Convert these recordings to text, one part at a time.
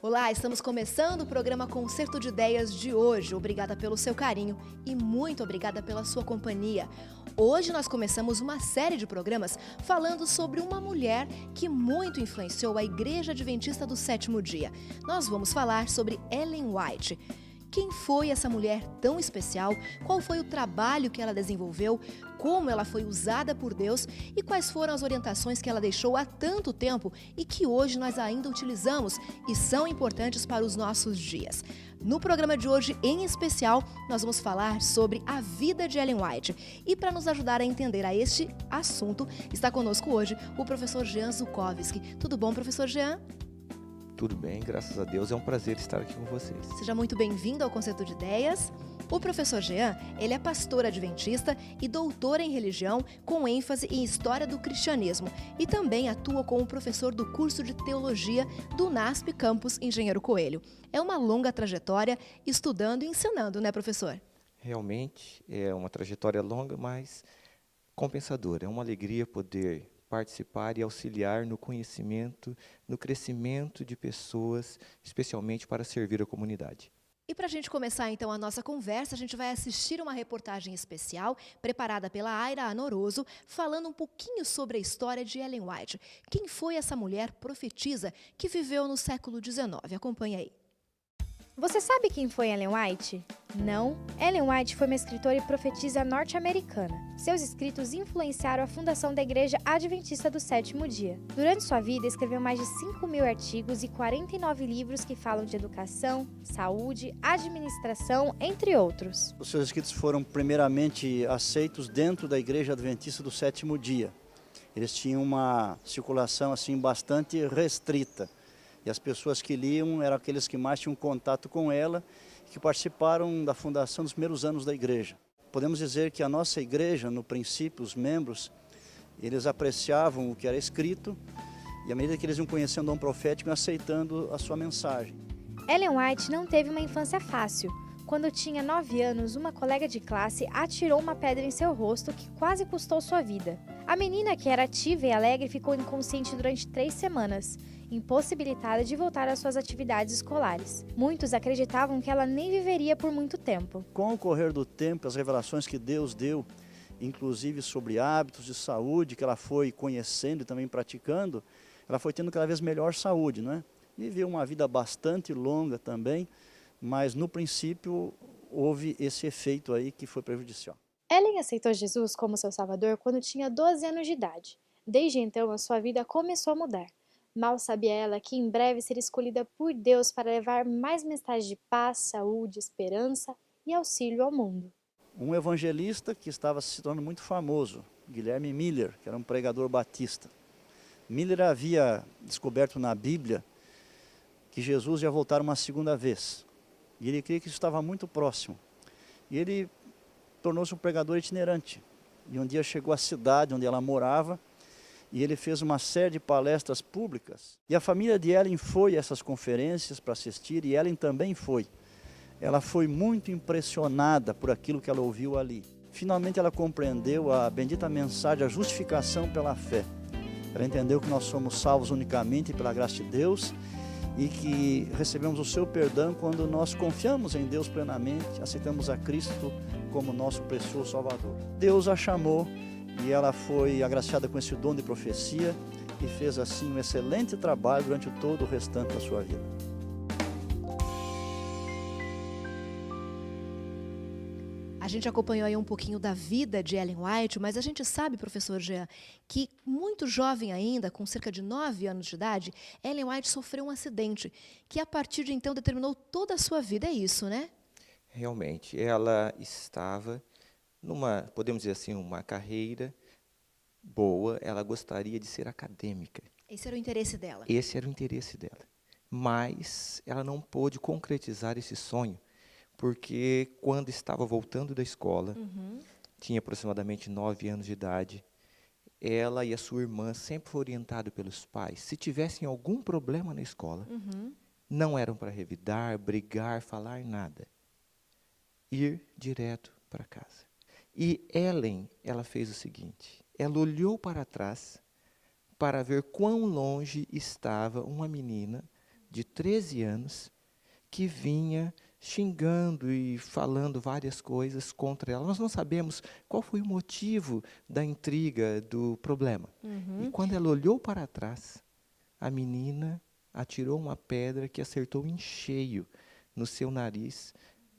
Olá, estamos começando o programa Concerto de Ideias de hoje. Obrigada pelo seu carinho e muito obrigada pela sua companhia. Hoje nós começamos uma série de programas falando sobre uma mulher que muito influenciou a Igreja Adventista do Sétimo Dia. Nós vamos falar sobre Ellen White. Quem foi essa mulher tão especial? Qual foi o trabalho que ela desenvolveu? Como ela foi usada por Deus? E quais foram as orientações que ela deixou há tanto tempo e que hoje nós ainda utilizamos e são importantes para os nossos dias? No programa de hoje, em especial, nós vamos falar sobre a vida de Ellen White. E para nos ajudar a entender a este assunto, está conosco hoje o professor Jean Zukovski. Tudo bom, professor Jean? Tudo bem, graças a Deus. É um prazer estar aqui com vocês. Seja muito bem-vindo ao Concerto de Ideias. O professor Jean, ele é pastor adventista e doutor em religião com ênfase em história do cristianismo e também atua como professor do curso de teologia do NASP Campus Engenheiro Coelho. É uma longa trajetória estudando e ensinando, né, professor? Realmente é uma trajetória longa, mas compensadora. É uma alegria poder participar e auxiliar no conhecimento, no crescimento de pessoas, especialmente para servir a comunidade. E para a gente começar então a nossa conversa, a gente vai assistir uma reportagem especial preparada pela Aira Anoroso, falando um pouquinho sobre a história de Ellen White. Quem foi essa mulher profetisa que viveu no século XIX? Acompanhe aí. Você sabe quem foi Ellen White? Não? Ellen White foi uma escritora e profetisa norte-americana. Seus escritos influenciaram a fundação da Igreja Adventista do Sétimo Dia. Durante sua vida, escreveu mais de 5.000 artigos e 49 livros que falam de educação, saúde, administração, entre outros. Os seus escritos foram primeiramente aceitos dentro da Igreja Adventista do Sétimo Dia. Eles tinham uma circulação assim bastante restrita. E as pessoas que liam eram aqueles que mais tinham contato com ela, que participaram da fundação dos primeiros anos da igreja. Podemos dizer que a nossa igreja, no princípio, os membros, eles apreciavam o que era escrito, e à medida que eles iam conhecendo o dom profético, iam aceitando a sua mensagem. Ellen White não teve uma infância fácil. Quando tinha 9 anos, uma colega de classe atirou uma pedra em seu rosto que quase custou sua vida. A menina, que era ativa e alegre, ficou inconsciente durante 3 semanas, impossibilitada de voltar às suas atividades escolares. Muitos acreditavam que ela nem viveria por muito tempo. Com o correr do tempo, as revelações que Deus deu, inclusive sobre hábitos de saúde, que ela foi conhecendo e também praticando, ela foi tendo cada vez melhor saúde, não é? Viveu uma vida bastante longa também, mas no princípio houve esse efeito aí que foi prejudicial. Ellen aceitou Jesus como seu salvador quando tinha 12 anos de idade. Desde então, a sua vida começou a mudar. Mal sabia ela que em breve seria escolhida por Deus para levar mais mensagens de paz, saúde, esperança e auxílio ao mundo. Um evangelista que estava se tornando muito famoso, Guilherme Miller, que era um pregador batista. Miller havia descoberto na Bíblia que Jesus ia voltar uma segunda vez. E ele cria que isso estava muito próximo. E ele tornou-se um pregador itinerante. E um dia chegou à cidade onde ela morava, e ele fez uma série de palestras públicas. E a família de Ellen foi a essas conferências para assistir, e Ellen também foi. Ela foi muito impressionada por aquilo que ela ouviu ali. Finalmente ela compreendeu a bendita mensagem, a justificação pela fé. Ela entendeu que nós somos salvos unicamente pela graça de Deus, e que recebemos o seu perdão quando nós confiamos em Deus plenamente, aceitamos a Cristo como nosso precioso Salvador. Deus a chamou e ela foi agraciada com esse dom de profecia e fez assim um excelente trabalho durante todo o restante da sua vida. A gente acompanhou aí um pouquinho da vida de Ellen White, mas a gente sabe, professor Jean, que muito jovem ainda, com cerca de 9 anos de idade, Ellen White sofreu um acidente, que a partir de então determinou toda a sua vida, é isso, né? Realmente, ela estava numa, podemos dizer assim, uma carreira boa, ela gostaria de ser acadêmica. Esse era o interesse dela. Esse era o interesse dela. Mas ela não pôde concretizar esse sonho, porque quando estava voltando da escola, tinha aproximadamente 9 anos de idade, ela e a sua irmã sempre foram orientados pelos pais. Se tivessem algum problema na escola, não eram para revidar, brigar, falar nada. Ir direto para casa. E Ellen, ela fez o seguinte, ela olhou para trás para ver quão longe estava uma menina de 13 anos que vinha xingando e falando várias coisas contra ela. Nós não sabemos qual foi o motivo da intriga, do problema. E quando ela olhou para trás, a menina atirou uma pedra que acertou em cheio no seu nariz,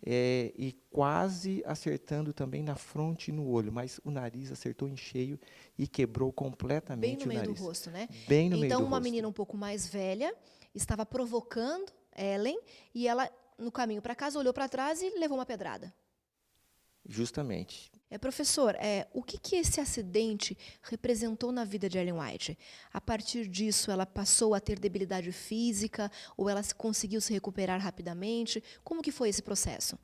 e quase acertando também na fronte e no olho, mas o nariz acertou em cheio e quebrou completamente o nariz. Bem no meio do rosto, né? Bem no meio Então, do uma rosto. menina um pouco mais velha estava provocando Ellen e ela, no caminho para casa, olhou para trás e levou uma pedrada. Justamente. Professor, o que esse acidente representou na vida de Ellen White? A partir disso, ela passou a ter debilidade física ou ela conseguiu se recuperar rapidamente? Como que foi esse processo?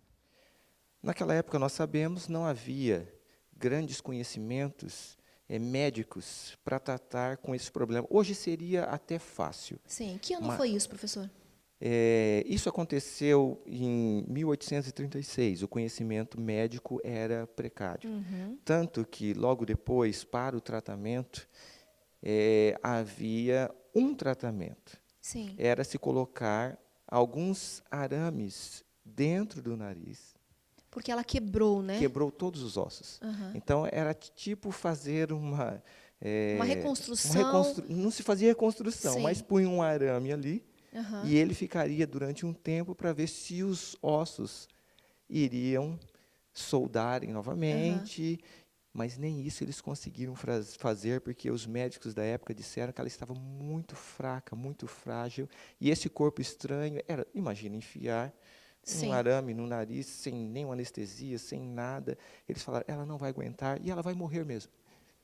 Naquela época, nós sabemos, não havia grandes conhecimentos médicos para tratar com esse problema. Hoje seria até fácil. Sim. Que ano foi isso, professor? Isso aconteceu em 1836. O conhecimento médico era precário. Tanto que, logo depois, para o tratamento, havia um tratamento. Sim. Era se colocar alguns arames dentro do nariz. Porque ela quebrou, né? Quebrou todos os ossos. Então, era tipo fazer uma reconstrução. Não se fazia reconstrução, Sim. mas punha um arame ali. E ele ficaria durante um tempo para ver se os ossos iriam soldarem novamente, mas nem isso eles conseguiram fazer, porque os médicos da época disseram que ela estava muito fraca, muito frágil, e esse corpo estranho, imagina, enfiar Sim. um arame no nariz, sem nenhuma anestesia, sem nada. Eles falaram, ela não vai aguentar e ela vai morrer mesmo.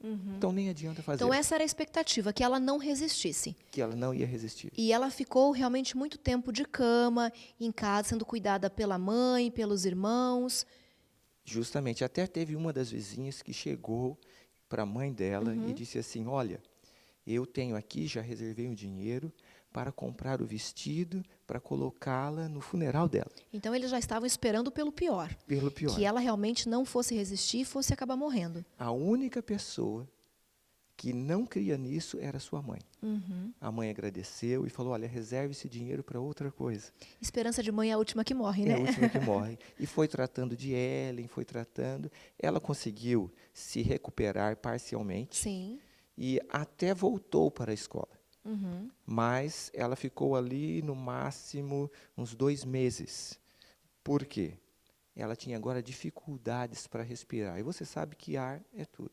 Então, nem adianta fazer. Então, essa era a expectativa, que ela não resistisse. Que ela não ia resistir. E ela ficou realmente muito tempo de cama, em casa, sendo cuidada pela mãe, pelos irmãos. Justamente. Até teve uma das vizinhas que chegou para a mãe dela e disse assim, olha, eu tenho aqui, já reservei um dinheiro para comprar o vestido, para colocá-la no funeral dela. Então, eles já estavam esperando pelo pior. Pelo pior. Que ela realmente não fosse resistir e fosse acabar morrendo. A única pessoa que não cria nisso era sua mãe. A mãe agradeceu e falou, olha, reserve esse dinheiro para outra coisa. Esperança de mãe é a última que morre, né? É a última que morre. E foi tratando de Ellen, foi tratando. Ela conseguiu se recuperar parcialmente. Sim. E até voltou para a escola. Mas ela ficou ali no máximo uns 2 meses. Por quê? Ela tinha agora dificuldades para respirar. E você sabe que ar é tudo.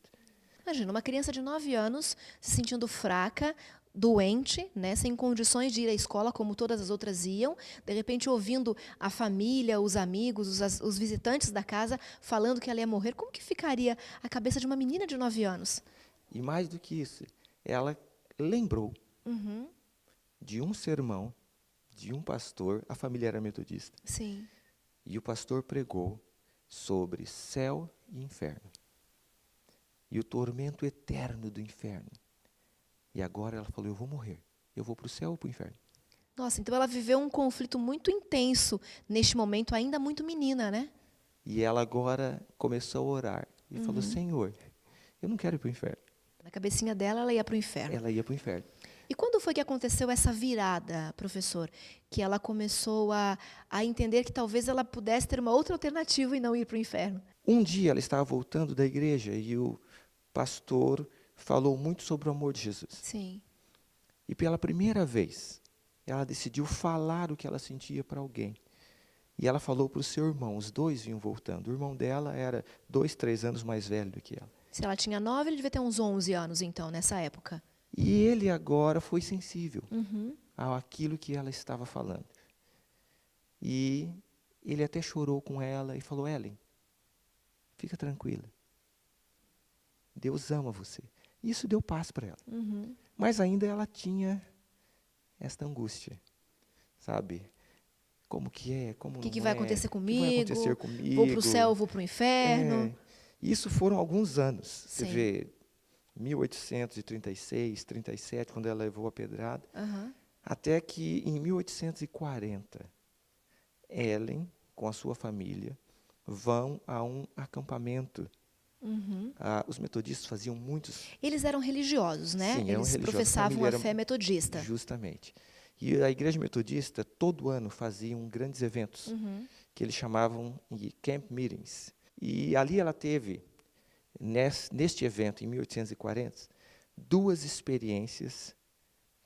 Imagina, uma criança de 9 anos se sentindo fraca, doente, né, sem condições de ir à escola como todas as outras iam, de repente ouvindo a família, os amigos, os visitantes da casa falando que ela ia morrer. Como que ficaria a cabeça de uma menina de 9 anos? E mais do que isso, ela lembrou de um sermão de um pastor, a família era metodista, Sim. e o pastor pregou sobre céu e inferno, e o tormento eterno do inferno. E agora ela falou, eu vou morrer, eu vou para o céu ou para o inferno? Nossa, então ela viveu um conflito muito intenso, neste momento ainda muito menina, né? E ela agora começou a orar, e falou, Senhor, eu não quero ir para o inferno. Na cabecinha dela, ela ia para o inferno. Ela ia para o inferno. E quando foi que aconteceu essa virada, professor? Que ela começou a entender que talvez ela pudesse ter uma outra alternativa e não ir para o inferno? Um dia ela estava voltando da igreja e o pastor falou muito sobre o amor de Jesus. Sim. E pela primeira vez, ela decidiu falar o que ela sentia para alguém. E ela falou para o seu irmão, os dois vinham voltando. O irmão dela era 2, 3 anos mais velho do que ela. Se ela tinha 9, ele devia ter uns 11 anos, então, nessa época. E ele agora foi sensível àquilo que ela estava falando. E ele até chorou com ela e falou, Ellen, fica tranquila. Deus ama você. Isso deu paz para ela. Mas ainda ela tinha esta angústia, sabe? Como que é? Como O que não vai é? acontecer O que vai comigo? acontecer comigo? Vou para o céu, vou para o inferno? Isso foram alguns anos. Você Sim. vê, 1836, 37, quando ela levou a pedrada, até que em 1840, Ellen, com a sua família, vão a um acampamento. Os metodistas faziam muitos... Eles eram religiosos, né? Sim, eram Eles religiosos. professavam família a era fé metodista. Justamente. E a igreja metodista, todo ano, fazia grandes eventos, que eles chamavam de camp meetings. E ali ela teve, neste evento, em 1840, 2 experiências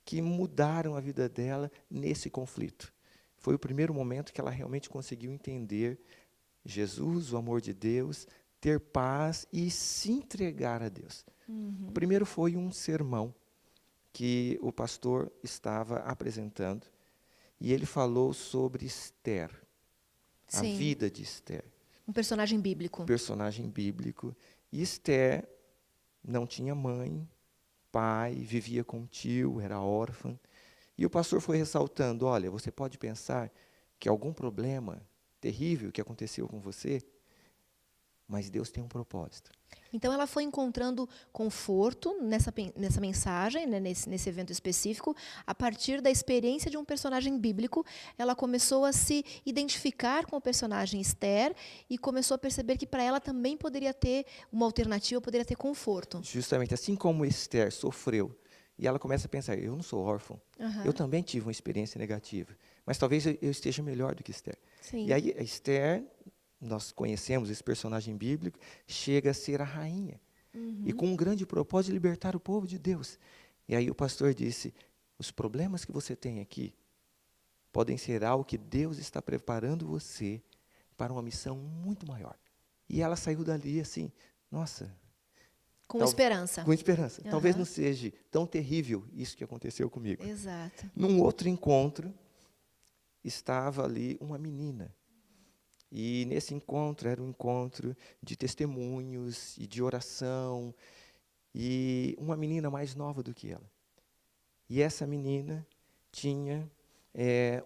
que mudaram a vida dela nesse conflito. Foi o primeiro momento que ela realmente conseguiu entender Jesus, o amor de Deus, ter paz e se entregar a Deus. O primeiro foi um sermão que o pastor estava apresentando, e ele falou sobre Esther, a Sim. vida de Esther. Um personagem bíblico. Personagem bíblico. E Esther não tinha mãe, pai, vivia com um tio, era órfã. E o pastor foi ressaltando, olha, você pode pensar que algum problema terrível que aconteceu com você, mas Deus tem um propósito. Então ela foi encontrando conforto nessa mensagem, né, nesse evento específico, a partir da experiência de um personagem bíblico. Ela começou a se identificar com o personagem Esther e começou a perceber que para ela também poderia ter uma alternativa, poderia ter conforto. Justamente assim como Esther sofreu, e ela começa a pensar, eu não sou órfão, eu também tive uma experiência negativa, mas talvez eu esteja melhor do que Esther. Sim. E aí a Esther, nós conhecemos esse personagem bíblico, chega a ser a rainha. E com um grande propósito de libertar o povo de Deus. E aí o pastor disse, os problemas que você tem aqui podem ser algo que Deus está preparando você para uma missão muito maior. E ela saiu dali assim, nossa... Com esperança. Com esperança. Talvez não seja tão terrível isso que aconteceu comigo. Exato. Num outro encontro, estava ali uma menina. E nesse encontro, era um encontro de testemunhos e de oração. E uma menina mais nova do que ela. E essa menina tinha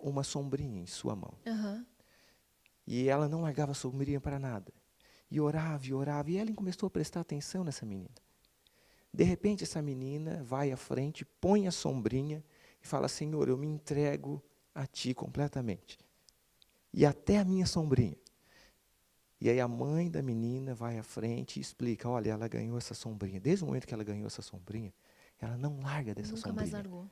uma sombrinha em sua mão. E ela não largava a sombrinha para nada. E orava, e ela começou a prestar atenção nessa menina. De repente, essa menina vai à frente, põe a sombrinha e fala, Senhor, eu me entrego a Ti completamente. E até a minha sombrinha. E aí a mãe da menina vai à frente e explica, olha, ela ganhou essa sombrinha. Desde o momento que ela ganhou essa sombrinha, ela não larga dessa sombrinha. Nunca mais largou.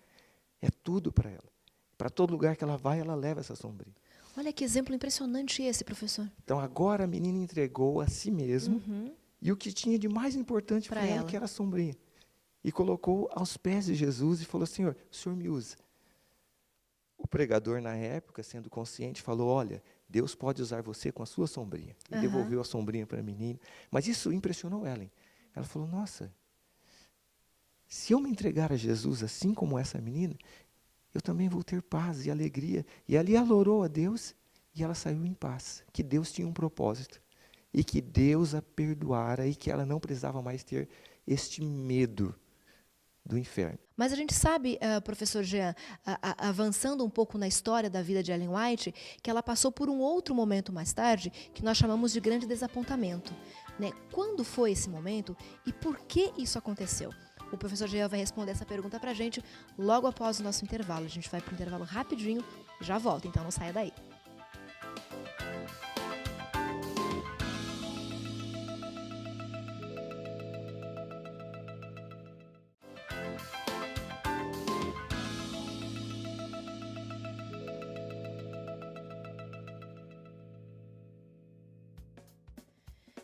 É tudo para ela. Para todo lugar que ela vai, ela leva essa sombrinha. Olha que exemplo impressionante esse, professor. Então agora a menina entregou a si mesma e o que tinha de mais importante para ela, que era a sombrinha. E colocou aos pés de Jesus e falou, Senhor, o Senhor me usa. O pregador, na época, sendo consciente, falou, olha, Deus pode usar você com a sua sombrinha. E devolveu a sombrinha para a menina. Mas isso impressionou ela, hein? Ela falou, nossa, se eu me entregar a Jesus assim como essa menina, eu também vou ter paz e alegria. E ali ela orou a Deus e ela saiu em paz. Que Deus tinha um propósito. E que Deus a perdoara e que ela não precisava mais ter este medo do inferno. Mas a gente sabe, professor Jean, avançando um pouco na história da vida de Ellen White, que ela passou por um outro momento mais tarde, que nós chamamos de grande desapontamento. Né? Quando foi esse momento e por que isso aconteceu? O professor Jean vai responder essa pergunta pra gente logo após o nosso intervalo. A gente vai pro intervalo rapidinho e já volta, então não saia daí.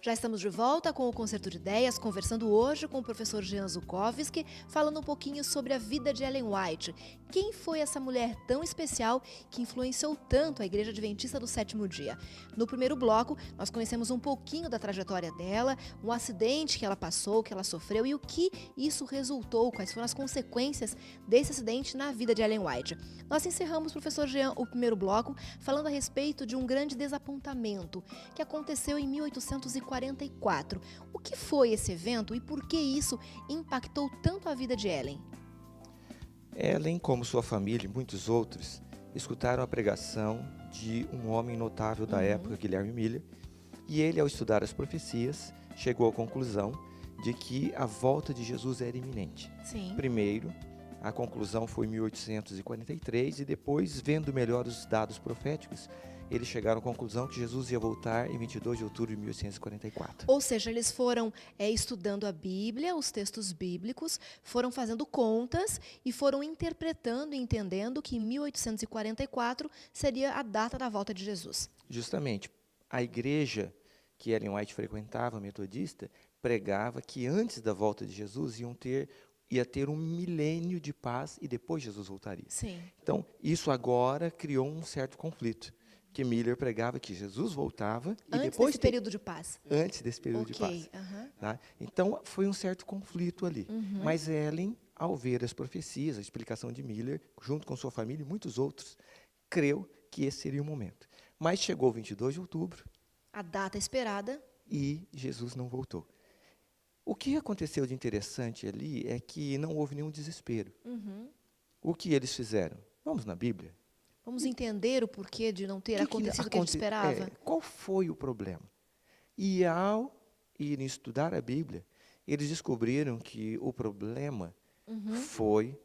Já estamos de volta com o Concerto de Ideias, conversando hoje com o professor Jean Zukovski, falando um pouquinho sobre a vida de Ellen White. Quem foi essa mulher tão especial que influenciou tanto a Igreja Adventista do Sétimo Dia? No primeiro bloco, nós conhecemos um pouquinho da trajetória dela, um acidente que ela passou, que ela sofreu e o que isso resultou, quais foram as consequências desse acidente na vida de Ellen White. Nós encerramos, professor Jean, o primeiro bloco falando a respeito de um grande desapontamento que aconteceu em 1844. O que foi esse evento e por que isso impactou tanto a vida de Ellen? Ellen, como sua família e muitos outros, escutaram a pregação de um homem notável da época, Guilherme Miller, e ele, ao estudar as profecias, chegou à conclusão de que a volta de Jesus era iminente. Sim. Primeiro, a conclusão foi em 1843 e depois, vendo melhor os dados proféticos, eles chegaram à conclusão que Jesus ia voltar em 22 de outubro de 1844. Ou seja, eles foram estudando a Bíblia, os textos bíblicos, foram fazendo contas e foram interpretando e entendendo que em 1844 seria a data da volta de Jesus. Justamente, a igreja que Ellen White frequentava, metodista, pregava que antes da volta de Jesus ia ter um milênio de paz e depois Jesus voltaria. Sim. Então, isso agora criou um certo conflito, que Miller pregava que Jesus voltava e Antes depois desse período de paz. antes desse período de paz. Aham. Tá? Então, foi um certo conflito ali. Mas Ellen, ao ver as profecias, a explicação de Miller, junto com sua família e muitos outros, creu que esse seria o momento. Mas chegou 22 de outubro A data esperada. e Jesus não voltou. O que aconteceu de interessante ali é que não houve nenhum desespero. O que eles fizeram? Vamos na Bíblia. Vamos entender o porquê de não ter acontecido o que a gente esperava. Qual foi o problema? E ao irem estudar a Bíblia, eles descobriram que o problema foi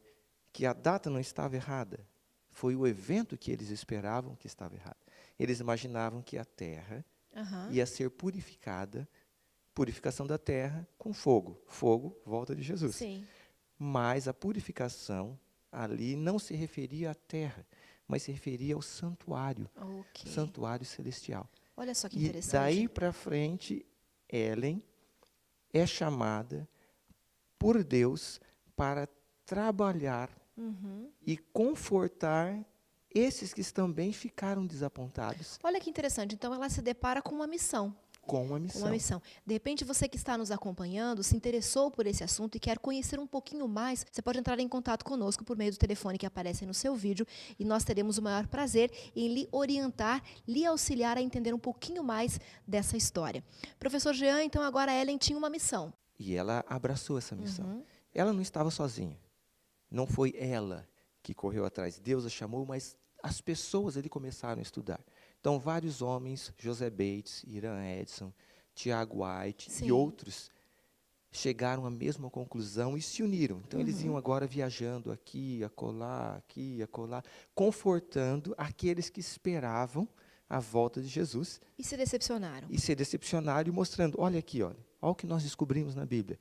que a data não estava errada. Foi o evento que eles esperavam que estava errado. Eles imaginavam que a terra Aham. ia ser purificada, purificação da terra com fogo. Fogo, volta de Jesus. Sim. Mas a purificação ali não se referia à terra, mas se referia ao santuário, Ok. santuário celestial. Olha só que E interessante. daí para frente, Ellen é chamada por Deus para trabalhar e confortar esses que também ficaram desapontados Olha que interessante. Então ela se depara com uma missão. com uma missão. Uma missão. De repente, você que está nos acompanhando, se interessou por esse assunto e quer conhecer um pouquinho mais, você pode entrar em contato conosco por meio do telefone que aparece no seu vídeo e nós teremos o maior prazer em lhe orientar, lhe auxiliar a entender um pouquinho mais dessa história. Professor Jean, então agora a Ellen tinha uma missão. E ela abraçou essa missão. Ela não estava sozinha. Não foi ela que correu atrás. Deus a chamou, mas as pessoas ali começaram a estudar. Então, vários homens, José Bates, Hiram Edson, Tiago White Sim. e outros, chegaram à mesma conclusão e se uniram. Então, eles iam agora viajando aqui, acolá, confortando aqueles que esperavam a volta de Jesus E se decepcionaram. e se decepcionaram e mostrando, olha aqui, olha o que nós descobrimos na Bíblia.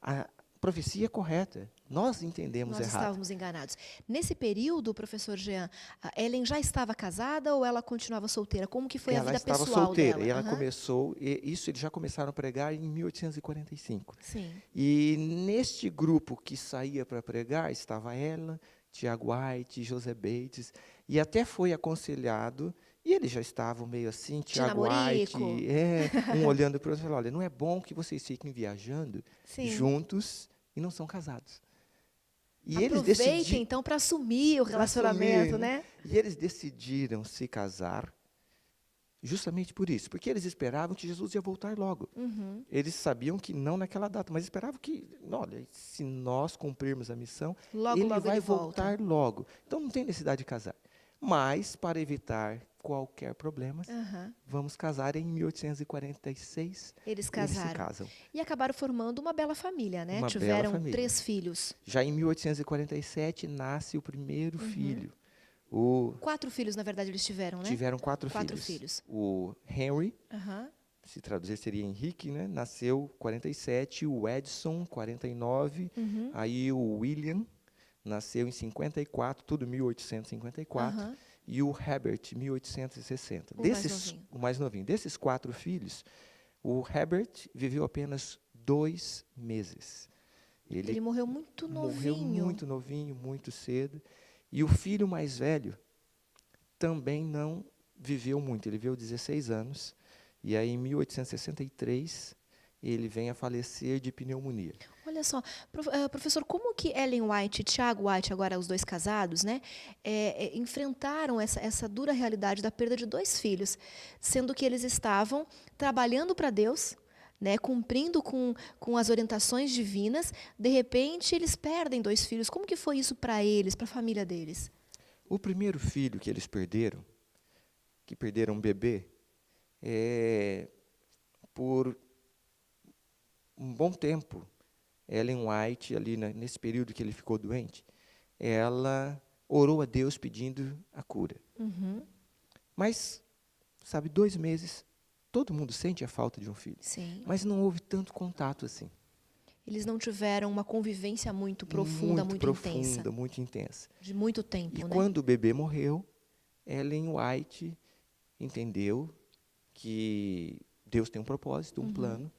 A profecia é correta, nós entendemos Nós errado. estávamos enganados. Nesse período, professor Jean, a Ellen já estava casada ou ela continuava solteira? Como que foi a Ela vida estava pessoal solteira dela? e ela Aham. começou, isso eles já começaram a pregar em 1845. Sim. E neste grupo que saía para pregar estava ela, Tiago White, José Bates, e até foi aconselhado, e eles já estavam meio assim, Tiago White, namorico. um olhando para o outro e falou, olha, não é bom que vocês fiquem viajando Sim. juntos e não são casados. E Aproveitem, então, para assumir o relacionamento, assumir, né? E eles decidiram se casar justamente por isso, porque eles esperavam que Jesus ia voltar logo. Eles sabiam que não naquela data, mas esperavam que, olha, se nós cumprirmos a missão, Logo, ele logo vai ele volta. voltar logo. Então não tem necessidade de casar. Mas, para evitar qualquer problema, Aham. vamos casar em 1846. Eles Eles casaram. se casam. E acabaram formando uma bela família, né? Uma Tiveram bela família. 3 filhos. Já em 1847 nasce o primeiro filho. O 4 filhos, na verdade, eles tiveram, né? Tiveram 4 4 filhos. filhos. O Henry, Aham. se traduzir seria Henrique, né? Nasceu 47, o Edson 49, aí o William nasceu em 54, tudo 1854, Aham. e o Herbert 1860. O mais novinho. O mais novinho. Desses 4 filhos, o Herbert viveu apenas 2 meses. Ele morreu muito morreu novinho. muito novinho, muito cedo. E o filho mais velho também não viveu muito. Ele viveu 16 anos. E aí, em 1863, ele vem a falecer de pneumonia. Olha só, professor, como que Ellen White e Tiago White, agora os 2 casados, né, enfrentaram essa dura realidade da perda de 2 filhos, sendo que eles estavam trabalhando para Deus, né, cumprindo com as orientações divinas, de repente eles perdem 2 filhos. Como que foi isso para eles, para a família deles? O primeiro filho que eles perderam, que perderam um bebê, por um bom tempo, Ellen White, ali nesse período que ele ficou doente, ela orou a Deus pedindo a cura. Mas, sabe, 2 meses, todo mundo sente a falta de um filho. Sim. Mas não houve tanto contato assim. Eles não tiveram uma convivência muito profunda, muito intensa. Muito intensa. De muito tempo, E né? quando o bebê morreu, Ellen White entendeu que Deus tem um propósito, um plano,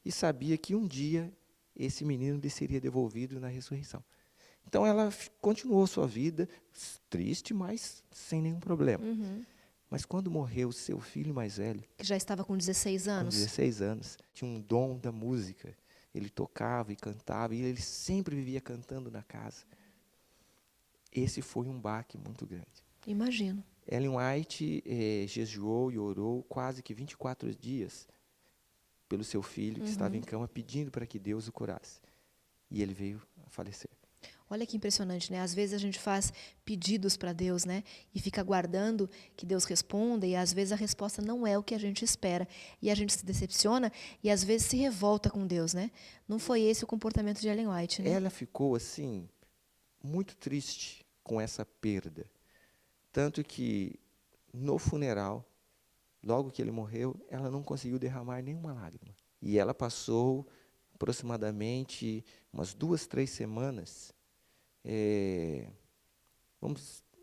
e sabia que um dia esse menino lhe seria devolvido na ressurreição. Então ela continuou sua vida triste, mas sem nenhum problema. Mas quando morreu seu filho mais velho, Que já estava com 16 com anos. 16 anos, tinha um dom da música. Ele tocava e cantava, e ele sempre vivia cantando na casa. Esse foi um baque muito grande. Imagino. Ellen White jejuou e orou quase que 24 dias pelo seu filho, que estava em cama, pedindo para que Deus o curasse. E ele veio a falecer. Olha que impressionante, né? Às vezes a gente faz pedidos para Deus, né? E fica aguardando que Deus responda, e às vezes a resposta não é o que a gente espera. E a gente se decepciona e às vezes se revolta com Deus, né? Não foi esse o comportamento de Ellen White, né? Ela ficou, assim, muito triste com essa perda. Tanto que, no funeral, logo que ele morreu, ela não conseguiu derramar nenhuma lágrima. E ela passou aproximadamente umas 2, 3 semanas,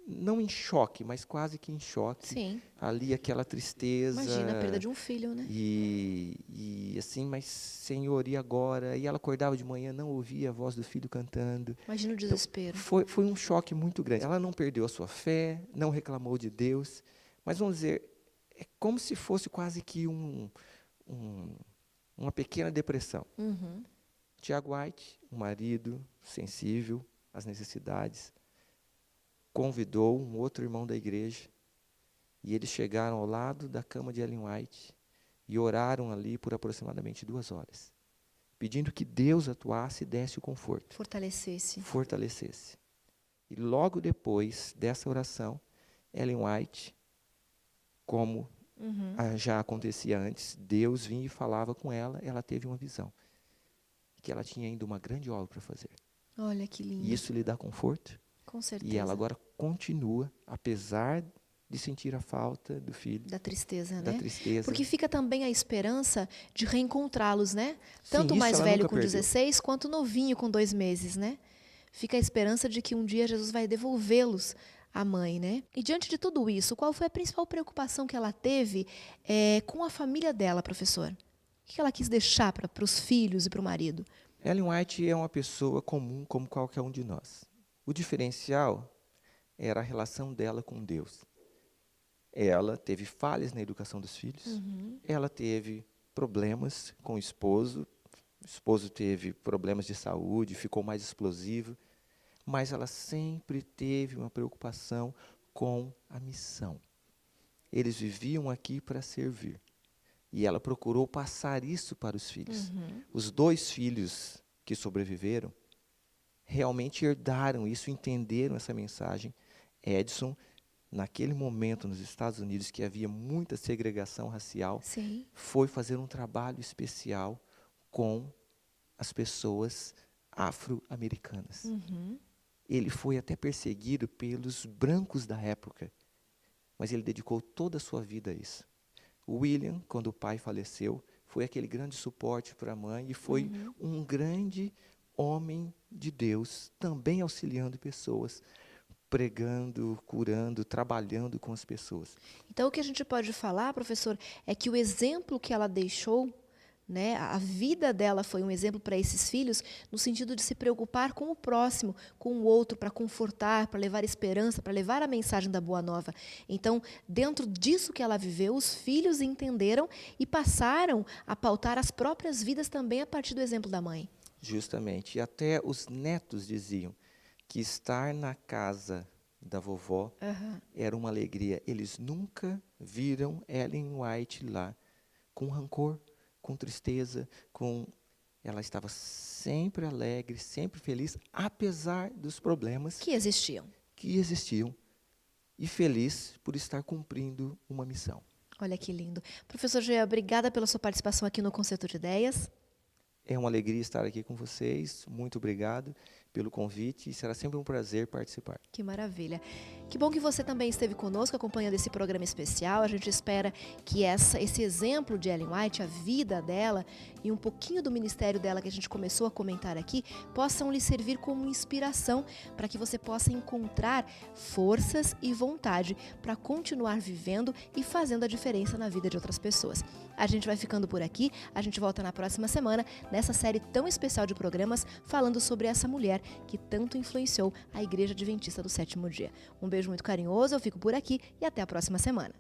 não em choque, mas quase que em choque. Sim. Ali aquela tristeza. Imagina a perda de um filho, né? E assim, mas Senhor, e agora? E ela acordava de manhã, não ouvia a voz do filho cantando. Imagina o desespero. Foi um choque muito grande. Ela não perdeu a sua fé, não reclamou de Deus, mas vamos dizer, é como se fosse quase que uma pequena depressão. Tiago White, um marido sensível às necessidades, convidou um outro irmão da igreja, e eles chegaram ao lado da cama de Ellen White e oraram ali por aproximadamente 2 horas, pedindo que Deus atuasse e desse o conforto. Fortalecesse. E logo depois dessa oração, Ellen White, como já acontecia antes, Deus vinha e falava com ela, ela teve uma visão, que ela tinha ainda uma grande obra para fazer. Olha que lindo. E isso lhe dá conforto. Com certeza. E ela agora continua, apesar de sentir a falta do filho. Da tristeza, Da né? tristeza. Porque fica também a esperança de reencontrá-los, né? Sim, Tanto o isso mais ela velho nunca com perdeu. 16, quanto o novinho com 2 meses, né? Fica a esperança de que um dia Jesus vai devolvê-los à mãe, né? E diante de tudo isso, qual foi a principal preocupação que ela teve com a família dela, professor? O que ela quis deixar para os filhos e para o marido? Ellen White é uma pessoa comum como qualquer um de nós. O diferencial era a relação dela com Deus. Ela teve falhas na educação dos filhos, ela teve problemas com o esposo teve problemas de saúde, ficou mais explosivo, mas ela sempre teve uma preocupação com a missão. Eles viviam aqui para servir. E ela procurou passar isso para os filhos. Os 2 filhos que sobreviveram realmente herdaram isso, entenderam essa mensagem. Edson, naquele momento nos Estados Unidos, que havia muita segregação racial, Sim. foi fazer um trabalho especial com as pessoas afro-americanas. Ele foi até perseguido pelos brancos da época, mas ele dedicou toda a sua vida a isso. O William, quando o pai faleceu, foi aquele grande suporte para a mãe e foi um grande homem de Deus, também auxiliando pessoas, pregando, curando, trabalhando com as pessoas. Então, o que a gente pode falar, professor, é que o exemplo que ela deixou, né, a vida dela foi um exemplo para esses filhos, no sentido de se preocupar com o próximo, com o outro, para confortar, para levar esperança, para levar a mensagem da Boa Nova. Então, dentro disso que ela viveu, os filhos entenderam e passaram a pautar as próprias vidas também a partir do exemplo da mãe. Justamente. E até os netos diziam que estar na casa da vovó era uma alegria. Eles nunca viram Ellen White lá com rancor, com tristeza, ela estava sempre alegre, sempre feliz, apesar dos problemas Que existiam. E feliz por estar cumprindo uma missão. Olha que lindo. Professor Gê, obrigada pela sua participação aqui no Concerto de Ideias. É uma alegria estar aqui com vocês, muito obrigado. pelo convite e será sempre um prazer participar. Que maravilha. Que bom que você também esteve conosco acompanhando esse programa especial. A gente espera que esse exemplo de Ellen White, a vida dela e um pouquinho do ministério dela que a gente começou a comentar aqui, possam lhe servir como inspiração para que você possa encontrar forças e vontade para continuar vivendo e fazendo a diferença na vida de outras pessoas. A gente vai ficando por aqui, a gente volta na próxima semana nessa série tão especial de programas falando sobre essa mulher que tanto influenciou a Igreja Adventista do Sétimo Dia. Um beijo muito carinhoso, eu fico por aqui e até a próxima semana.